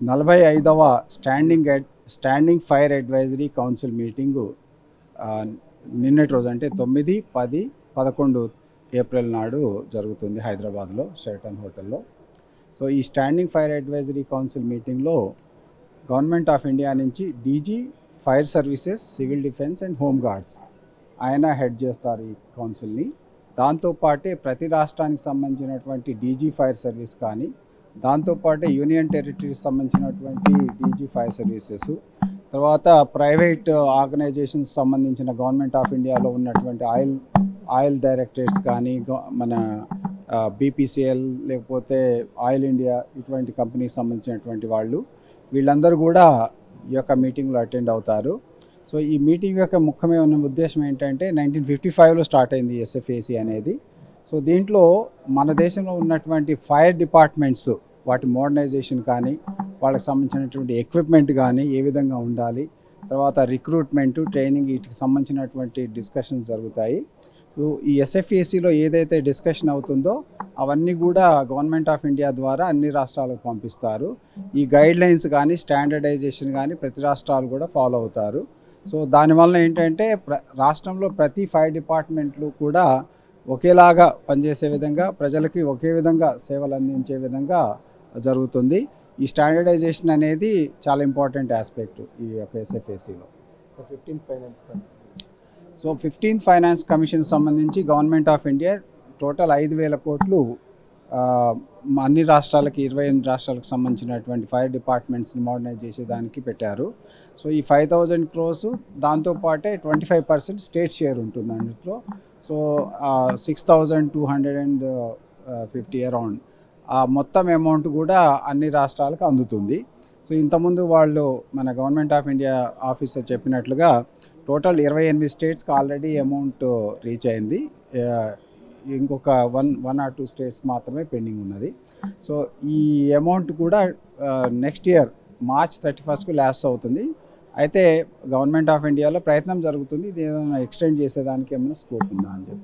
45వ standing fire advisory council meeting నిన్నటి రోజు అంటే 9, 10, 11 ఏప్రిల్ నాడు జరుగుతుంది హైదరాబాద్లో షెరటన్ హోటల్లో. సో ఈ స్టాండింగ్ ఫైర్ అడ్వైజరీ కౌన్సిల్ మీటింగ్లో గవర్నమెంట్ ఆఫ్ ఇండియా నుంచి DG fire services, civil defence and home guards ఆయన హెడ్ చేస్తారు ఈ కౌన్సిల్ని. దాంతోపాటే ప్రతి రాష్ట్రానికి సంబంధించినటువంటి డీజీ ఫైర్ సర్వీస్ కానీ, దాంతోపాటే యూనియన్ టెరిటరీకి సంబంధించినటువంటి డీజీ ఫైర్ సర్వీసెస్, తర్వాత ప్రైవేట్ ఆర్గనైజేషన్స్ సంబంధించిన గవర్నమెంట్ ఆఫ్ ఇండియాలో ఉన్నటువంటి ఆయిల్ డైరెక్టరేట్స్ కానీ, మన బీపీసీఎల్ లేకపోతే ఆయిల్ ఇండియా ఇటువంటి కంపెనీకి సంబంధించినటువంటి వీళ్ళందరూ కూడా ఈ యొక్క మీటింగ్లో అటెండ్ అవుతారు. సో ఈ మీటింగ్ యొక్క ముఖ్యమైన ఉద్దేశం ఏంటంటే 1955లో స్టార్ట్ అయింది ఎస్ఎఫ్ఏసి అనేది. సో దీంట్లో మన దేశంలో ఉన్నటువంటి ఫైర్ డిపార్ట్మెంట్స్ వాటి మోడర్నైజేషన్ కానీ, వాళ్ళకి సంబంధించినటువంటి ఎక్విప్మెంట్ కానీ ఏ విధంగా ఉండాలి, తర్వాత రిక్రూట్మెంటు, ట్రైనింగ్ వీటికి సంబంధించినటువంటి డిస్కషన్స్ జరుగుతాయి. సో ఈ ఎస్ఎఫ్ఏసిలో ఏదైతే డిస్కషన్ అవుతుందో అవన్నీ కూడా గవర్నమెంట్ ఆఫ్ ఇండియా ద్వారా అన్ని రాష్ట్రాలకు పంపిస్తారు. ఈ గైడ్లైన్స్ కానీ, స్టాండర్డైజేషన్ కానీ ప్రతి రాష్ట్రాలు కూడా ఫాలో అవుతారు. సో దానివల్ల ఏంటంటే రాష్ట్రంలో ప్రతి ఫైర్ డిపార్ట్మెంట్లు కూడా ఒకేలాగా పనిచేసే విధంగా, ప్రజలకి ఒకే విధంగా సేవలు అందించే విధంగా జరుగుతుంది. ఈ స్టాండర్డైజేషన్ అనేది చాలా ఇంపార్టెంట్ ఆస్పెక్ట్ ఈ యొక్క ఎస్ఎఫ్ఏసిలో. సో 15th ఫైనాన్స్ కమిషన్ సంబంధించి గవర్నమెంట్ ఆఫ్ ఇండియా టోటల్ 5,000 కోట్లు అన్ని రాష్ట్రాలకి 28 రాష్ట్రాలకు సంబంధించినటువంటి ఫైర్ డిపార్ట్మెంట్స్ని మోడర్నైజ్ చేసేదానికి పెట్టారు. సో ఈ 5,000 crores దాంతోపాటే 25% స్టేట్ షేర్ ఉంటుంది అందులో. సో 6,250 అరౌండ్ ఆ మొత్తం అమౌంట్ కూడా అన్ని రాష్ట్రాలకు అందుతుంది. సో ఇంతకుముందు మన గవర్నమెంట్ ఆఫ్ ఇండియా ఆఫీసర్ చెప్పినట్లుగా టోటల్ 28 స్టేట్స్కి ఆల్రెడీ అమౌంట్ రీచ్ అయింది. ఇంకొక 1 or 2 స్టేట్స్కి మాత్రమే పెండింగ్ ఉన్నది. సో ఈ అమౌంట్ కూడా next year March 31st lapse అవుతుంది. అయితే గవర్నమెంట్ ఆఫ్ ఇండియాలో ప్రయత్నం జరుగుతుంది, ఇది ఏదైనా ఎక్స్టెండ్ చేసేదానికి ఏమైనా స్కోప్ ఉందా అని చెప్పి.